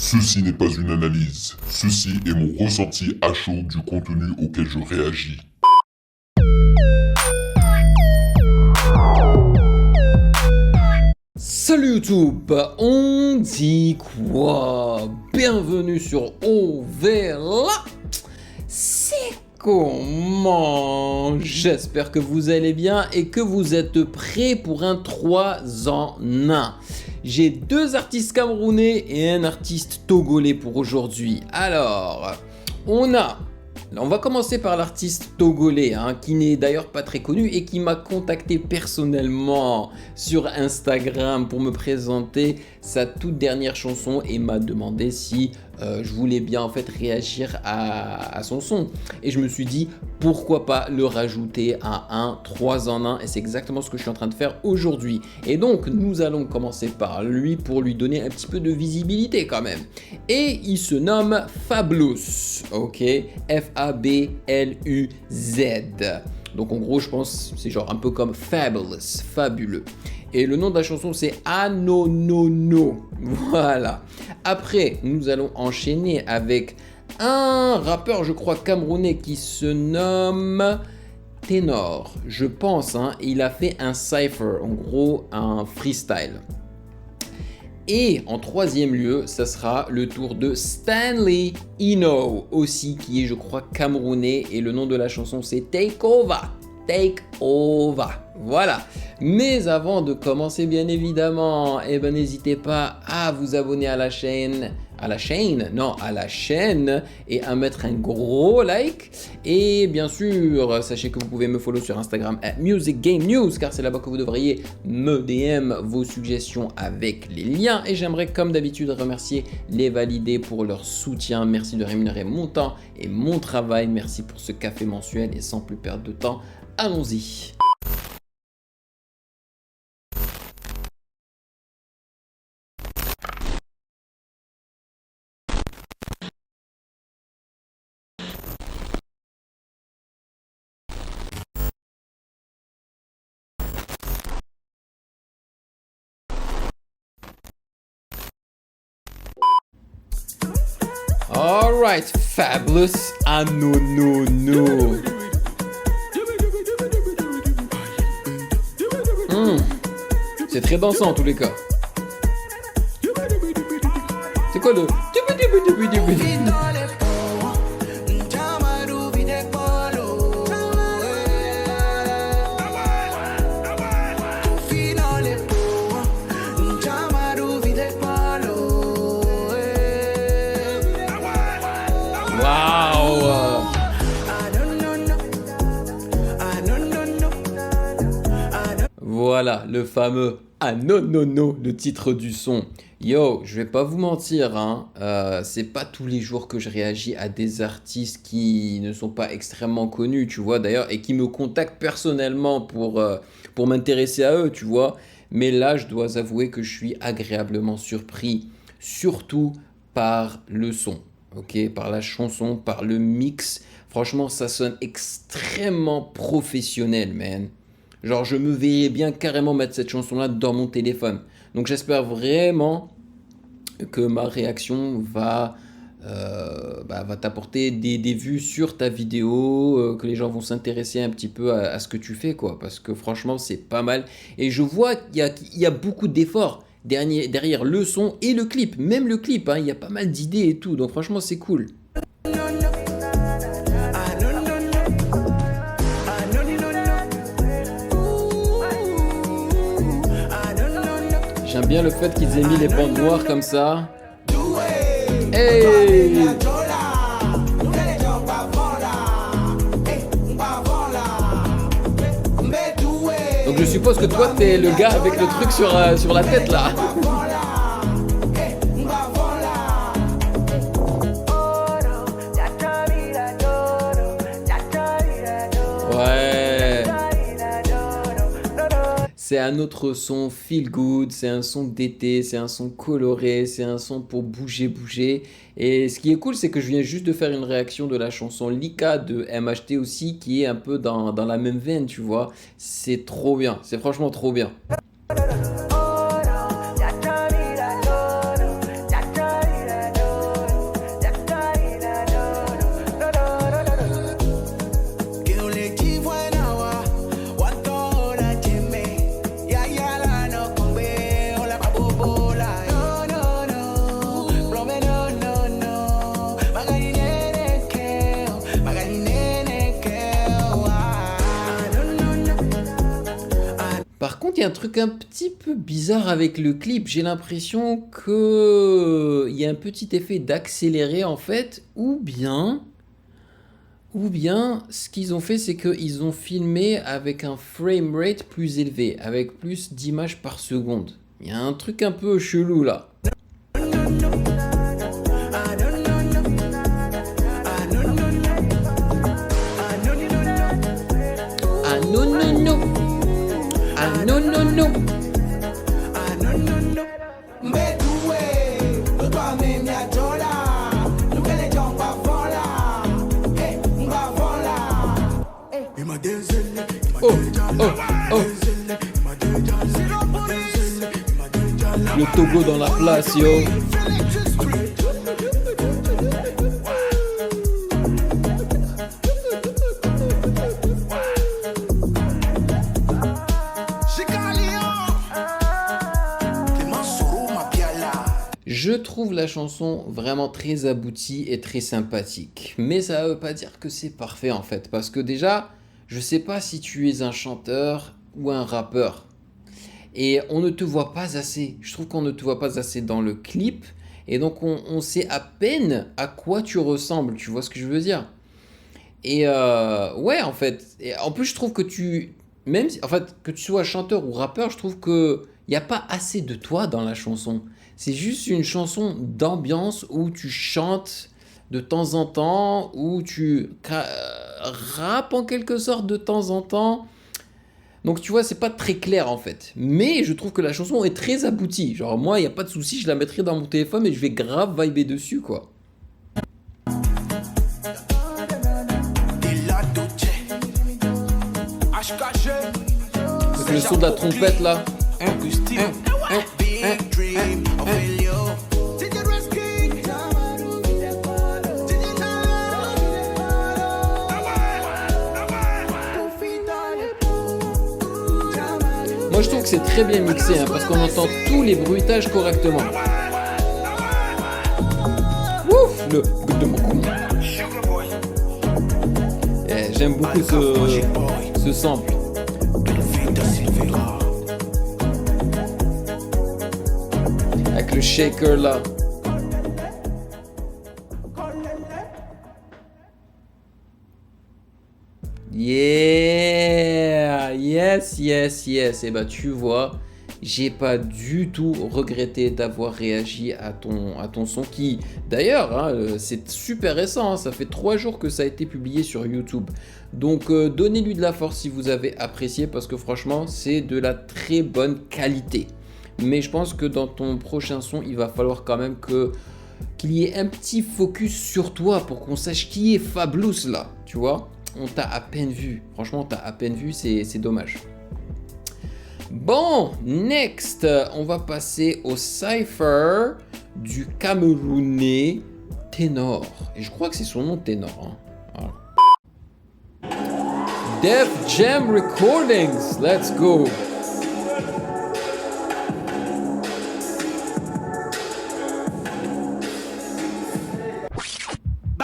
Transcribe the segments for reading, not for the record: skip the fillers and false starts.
Ceci n'est pas une analyse, ceci est mon ressenti à chaud du contenu auquel je réagis. Salut YouTube, on dit quoi? Bienvenue sur OVLA. C'est comment? J'espère que vous allez bien et que vous êtes prêts pour un 3 en 1. J'ai deux artistes camerounais et un artiste togolais pour aujourd'hui. Alors, on va commencer par l'artiste togolais, qui n'est d'ailleurs pas très connu et qui m'a contacté personnellement sur Instagram pour me présenter sa toute dernière chanson et m'a demandé si je voulais bien en fait réagir à son son. Et je me suis dit pourquoi pas le rajouter à un 3 en 1 et c'est exactement ce que je suis en train de faire aujourd'hui. Et donc nous allons commencer par lui pour lui donner un petit peu de visibilité quand même. Et il se nomme Fabluz, ok, F-A-B-L-U-Z. Donc en gros je pense c'est genre un peu comme Fabulous, fabuleux. Et le nom de la chanson c'est Anonono. Voilà. Après nous allons enchaîner avec un rappeur je crois camerounais qui se nomme Ténor. Je pense il a fait un cypher, en gros un freestyle. Et en troisième lieu, ça sera le tour de Stanley Eno, aussi qui est je crois camerounais et le nom de la chanson c'est Take Over. Take Over. Voilà. Mais avant de commencer bien évidemment, n'hésitez pas à vous abonner à la chaîne. À la chaîne et à mettre un gros like. Et bien sûr, sachez que vous pouvez me follow sur Instagram @musicgamenews car c'est là-bas que vous devriez me DM vos suggestions avec les liens. Et j'aimerais comme d'habitude remercier les validés pour leur soutien. Merci de rémunérer mon temps et mon travail. Merci pour ce café mensuel et sans plus perdre de temps, allons-y. Alright, Fabulous Anonono. C'est très dansant en tous les cas. C'est quoi le... Voilà, le fameux « Ah non, non, non », le titre du son. Yo, je vais pas vous mentir, c'est pas tous les jours que je réagis à des artistes qui ne sont pas extrêmement connus, tu vois, d'ailleurs, et qui me contactent personnellement pour m'intéresser à eux, tu vois. Mais là, je dois avouer que je suis agréablement surpris, surtout par le son, ok, par la chanson, par le mix. Franchement, ça sonne extrêmement professionnel, man. Genre, je me verrais bien carrément mettre cette chanson-là dans mon téléphone. Donc, j'espère vraiment que ma réaction va t'apporter des vues sur ta vidéo, que les gens vont s'intéresser un petit peu à ce que tu fais, quoi. Parce que franchement, c'est pas mal. Et je vois qu'il y a beaucoup d'efforts derrière le son et le clip. Même le clip, il y a pas mal d'idées et tout. Donc, franchement, c'est cool. J'aime bien le fait qu'ils aient mis les bandes noires comme ça. Hey! Donc je suppose que toi t'es le gars avec le truc sur la tête là. Ouais. C'est un autre son feel good, c'est un son d'été, c'est un son coloré, c'est un son pour bouger. Et ce qui est cool, c'est que je viens juste de faire une réaction de la chanson Lika de MHT aussi, qui est un peu dans la même veine, tu vois. C'est trop bien, c'est franchement trop bien. qu'il y a un truc un petit peu bizarre avec le clip. J'ai l'impression que il y a un petit effet d'accéléré en fait, ou bien ce qu'ils ont fait, c'est qu'ils ont filmé avec un frame rate plus élevé, avec plus d'images par seconde. Il y a un truc un peu chelou là. Ah non non non. Ah non non non. Oh, oh, oh. Le Togo dans la place, yo. Je trouve la chanson vraiment très aboutie et très sympathique. Mais ça veut pas dire que c'est parfait en fait. Parce que déjà, je sais pas si tu es un chanteur ou un rappeur. Et on ne te voit pas assez. Je trouve qu'on ne te voit pas assez dans le clip. Et donc on sait à peine à quoi tu ressembles. Tu vois ce que je veux dire? Et ouais en fait. Et en plus je trouve que même si, en fait, que tu sois chanteur ou rappeur, je trouve que il n'y a pas assez de toi dans la chanson. C'est juste une chanson d'ambiance où tu chantes de temps en temps, où tu rappes en quelque sorte de temps en temps. Donc tu vois, c'est pas très clair en fait. Mais je trouve que la chanson est très aboutie. Genre moi, il n'y a pas de souci, je la mettrai dans mon téléphone et je vais grave vibrer dessus quoi. Avec le son de la trompette là. Moi je trouve que c'est très bien mixé hein, parce qu'on entend tous les bruitages correctement. Ouf, le j'aime beaucoup ce sample. Avec le shaker là. Yeah, yes. Et bah tu vois, j'ai pas du tout regretté d'avoir réagi à ton son qui, d'ailleurs, hein, c'est super récent, hein, ça fait 3 jours que ça a été publié sur YouTube. Donc donnez-lui de la force si vous avez apprécié parce que franchement, c'est de la très bonne qualité. Mais je pense que dans ton prochain son, il va falloir quand même qu'il y ait un petit focus sur toi pour qu'on sache qui est Fablous là, tu vois. On t'a à peine vu, franchement on t'a à peine vu, c'est dommage. Bon, next, on va passer au cypher du Camerounais Ténor. Et je crois que c'est son nom Ténor. Hein. Voilà. Def Jam Recordings, let's go.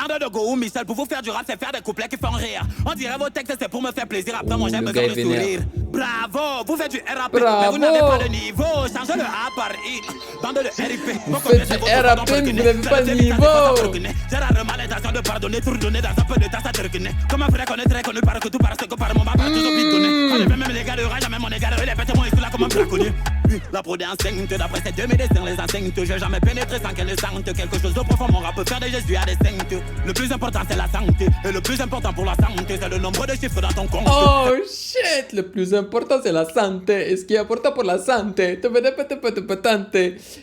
De go, Michel, pour vous faire du rap, c'est faire des couplets qui font rire. On dirait vos textes, c'est pour me faire plaisir. Après, moi, j'ai besoin de sourire. Bravo, vous faites du RAP, mais vous n'avez pas de niveau. Changez le A par I. Bande de RIP. Vous faites du RAP, mais vous n'avez pas de niveau. J'ai rarement l'intention de pardonner, tout redonner dans un peu de temps, ça te reconnaît. Comme un frère qu'on est très connu par que tout parce que par mon bas, toujours bidonné. On est même les gars de rage, jamais mon égard, les bêtes, moi, ils sont là comme un braconnier. La prod est enceinte, d'après ces 2 médecins, les enceintes. J'ai jamais pénétré sans qu'elle sente quelque chose de profond. Mon rap peut faire des gestes à des saintes. Le plus important, c'est la santé. Et le plus important pour la santé, c'est le nombre de chiffres dans ton compte. Oh shit, le plus important, c'est la santé. Et ce qui est important pour la santé,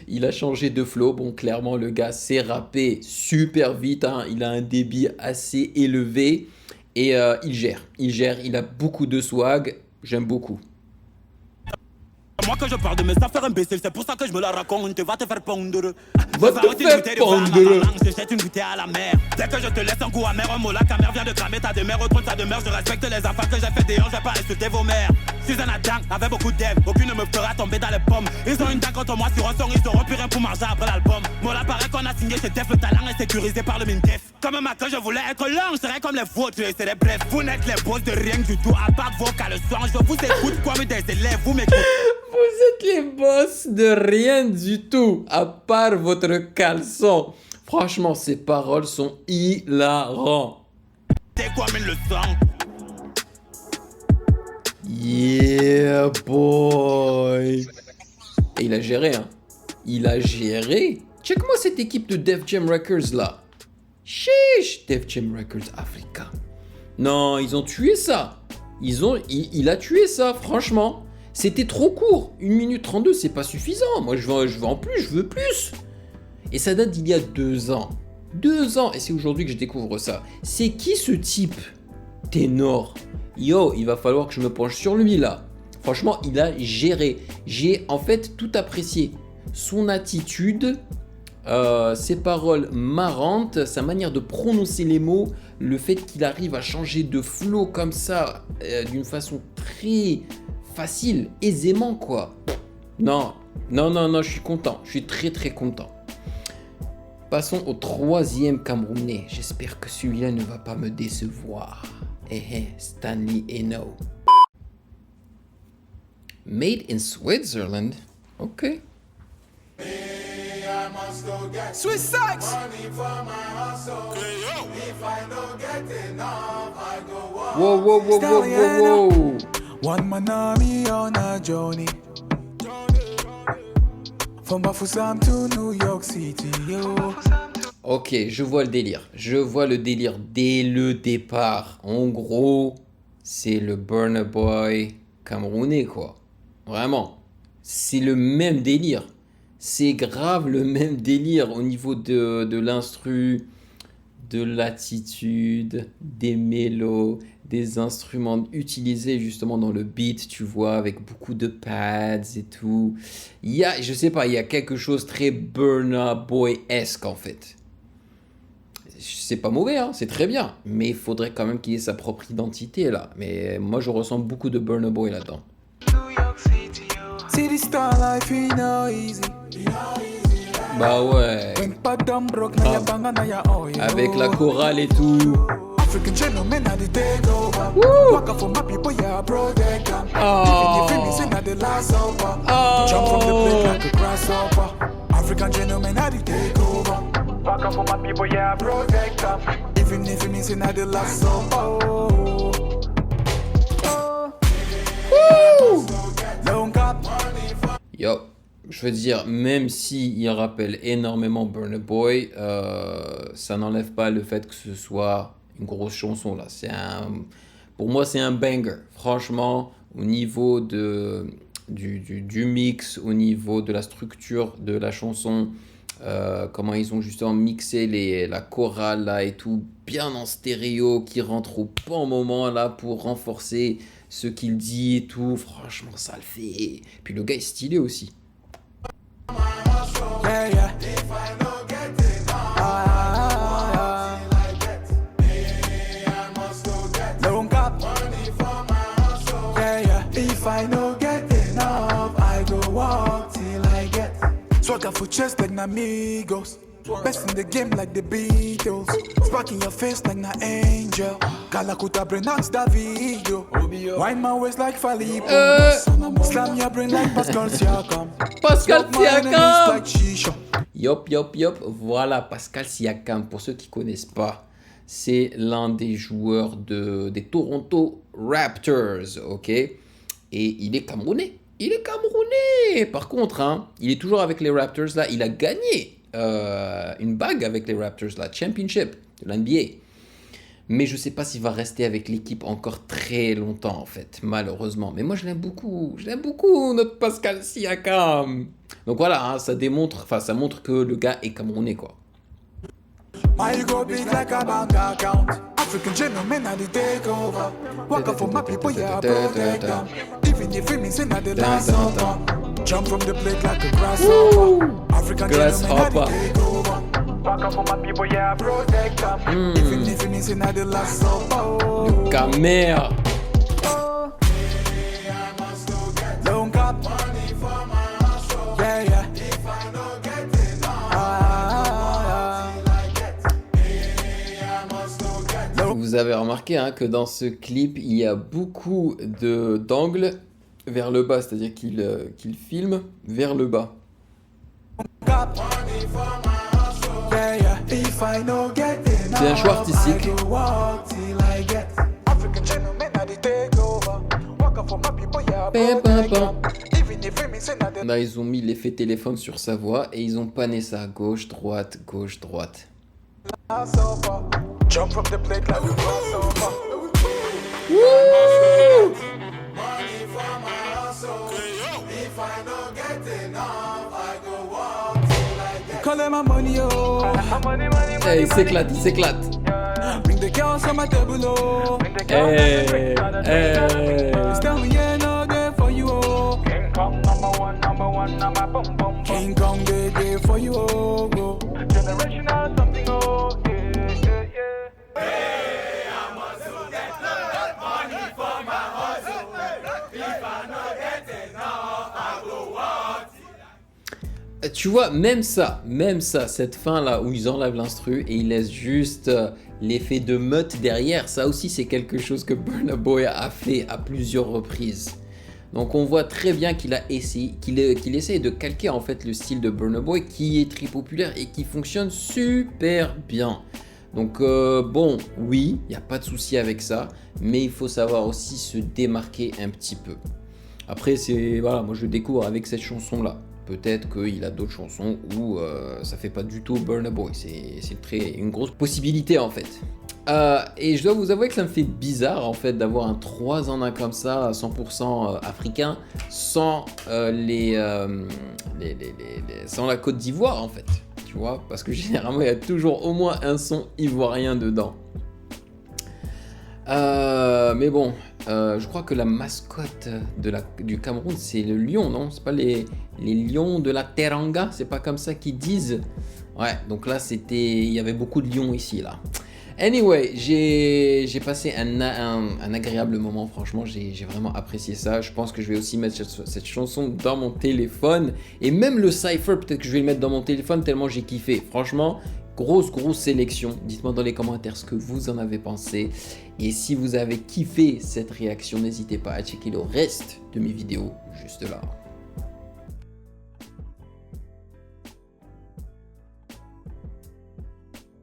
il a changé de flow. Bon, clairement, le gars s'est rappé super vite. Hein. Il a un débit assez élevé. Et il gère. Il a beaucoup de swag. J'aime beaucoup. Moi que je parle de mes affaires imbéciles, c'est pour ça que je me la raconte. Va te faire pondre. Va te faire pondre. Je jette une bouteille à la mer. Dès que je te laisse un goût amer, un mot la caméra vient de cramer ta demeure. Retourne ta demeure, je respecte les enfants que j'ai fait des hanches, je vais pas insulter vos mères. Je suis un adin avec beaucoup d'aide, aucune ne me fera tomber dans les pommes. Ils ont une dent contre moi sur un son, ils auront plus rien pour manger après l'album. Moi là paraît qu'on a signé chez Def, le talent est sécurisé par le Mindef. Comme un matin je voulais être long, je serais comme les vôtres, je serais bref. Vous n'êtes les boss de rien du tout, à part vos caleçons. Je vous écoute comme des élèves, vous m'écoutez. Vous êtes les boss de rien du tout, à part votre caleçon. Franchement, ces paroles sont hilarantes. C'est comme une leçon. Yeah, boy. Et il a géré, hein. Il a géré. Check-moi cette équipe de Def Jam Records, là. Chiche, Def Jam Records Africa. Non, ils ont tué ça. Il a tué ça, franchement. C'était trop court. 1 minute 32, c'est pas suffisant. Moi, je veux en plus, je veux plus. Et ça date d'il y a 2 ans. 2 ans, et c'est aujourd'hui que je découvre ça. C'est qui ce type ténor? Yo, il va falloir que je me penche sur lui là. Franchement, il a géré. J'ai en fait tout apprécié. Son attitude, ses paroles marrantes, sa manière de prononcer les mots, le fait qu'il arrive à changer de flow comme ça, d'une façon très facile, aisément quoi. Non, je suis content. Je suis très très content. Passons au 3e Camerounais. J'espère que celui-là ne va pas me décevoir. Stanley Eno. Made in Switzerland. Ok. Swiss Sykes. Wow. One man army on a journey. From Bafoussam to New York City, yo. Ok, je vois le délire. Je vois le délire dès le départ. En gros, c'est le Burna Boy camerounais, quoi. Vraiment. C'est le même délire. C'est grave le même délire au niveau de l'instru, de l'attitude, des mélos, des instruments utilisés justement dans le beat, tu vois, avec beaucoup de pads et tout. Je sais pas, il y a quelque chose très Burna Boy-esque en fait. C'est pas mauvais, hein, c'est très bien, mais il faudrait quand même qu'il ait sa propre identité là. Mais moi je ressens beaucoup de Burna Boy là-dedans. City star life ain't no easy. Bah ouais. Avec la chorale et tout. African gentlemen are the takeover. Walk up for my people, yeah, protect them. If you feel me, sing at the last supper. Jump from the plate like a grasshopper. African gentlemen are the takeover. Walk up for my people, yeah, protect them. Even if you miss at the last supper. Long cap. Yo, je veux dire, même si il rappelle énormément Burna Boy, ça n'enlève pas le fait que ce soit une grosse chanson là. Pour moi, c'est un banger. Franchement, au niveau du mix, au niveau de la structure de la chanson, comment ils ont justement mixé la chorale là et tout, bien en stéréo, qui rentre au bon moment là pour renforcer ce qu'il dit et tout. Franchement, ça le fait. Puis le gars est stylé aussi. Yeah. Long cap. Yeah. If I no get enough, I go walk till I get. Swagger for chest like Namigos. Best in the game like the Beatles. Spark in your face like na angel. Kalakuta Brenax da video. Wind my waist like Falipo. Slam your brain like Pascal Siakam. Pascal Siakam. Like Shisha. Yop. Voilà, Pascal Siakam. Pour ceux qui connaissent pas, c'est l'un des joueurs des Toronto Raptors, ok? Et il est camerounais. Par contre, hein, il est toujours avec les Raptors là. Il a gagné une bague avec les Raptors là, championship de l'NBA. Mais je sais pas s'il va rester avec l'équipe encore très longtemps en fait, malheureusement. Mais moi je l'aime beaucoup, notre Pascal Siakam. Donc voilà, hein, ça montre que le gars est camerounais quoi. My go big like a bank account. African gentlemen are the takeover. Walk up for my people, yeah, protect them. Even if it means not the last supper. Jump from the plate like a grasshopper. African gentlemen are the takeover. Walk up for my people, yeah, protect them. Even if it means not the last supper. Le camère. Long cap. Money for my hustle. Yeah, yeah. If I don't get enough. Vous avez remarqué hein, que dans ce clip, il y a beaucoup d'angles vers le bas, c'est-à-dire qu'il filme vers le bas. C'est un choix artistique. Là, ils ont mis l'effet téléphone sur sa voix et ils ont pané ça gauche, droite, gauche, droite. Jump from the plate like a grasshopper. Money for my hustle. If I don't get enough, I go walk till I get. Call my money, oh. Hey, il s'éclate, il s'éclate. Bring the chaos on my table, oh. Hey, hey. Tell me, yeah, no there for you, oh. King Kong number one, number boom boom. King Kong, they there for you, oh. Go. Generational something, oh. Tu vois, même ça, cette fin là où ils enlèvent l'instru et ils laissent juste l'effet de meute derrière, ça aussi c'est quelque chose que Burna Boy a fait à plusieurs reprises. Donc on voit très bien qu'il essaye de calquer en fait le style de Burna Boy qui est très populaire et qui fonctionne super bien. Donc bon, oui, il n'y a pas de souci avec ça, mais il faut savoir aussi se démarquer un petit peu. Après, voilà, moi je découvre avec cette chanson là. Peut-être qu'il a d'autres chansons où ça fait pas du tout Burna Boy. C'est une grosse possibilité en fait. Et je dois vous avouer que ça me fait bizarre en fait d'avoir un 3 en 1 comme ça, 100% africain, sans sans la Côte d'Ivoire en fait. Tu vois, parce que généralement il y a toujours au moins un son ivoirien dedans. Mais bon, je crois que la mascotte du Cameroun, c'est le lion, non? C'est pas les lions de la Teranga, c'est pas comme ça qu'ils disent. Ouais, donc là, il y avait beaucoup de lions ici, là. Anyway, j'ai passé un agréable moment, franchement, j'ai vraiment apprécié ça. Je pense que je vais aussi mettre cette chanson dans mon téléphone. Et même le cypher, peut-être que je vais le mettre dans mon téléphone tellement j'ai kiffé. Franchement, grosse sélection. Dites-moi dans les commentaires ce que vous en avez pensé. Et si vous avez kiffé cette réaction, n'hésitez pas à checker le reste de mes vidéos juste là.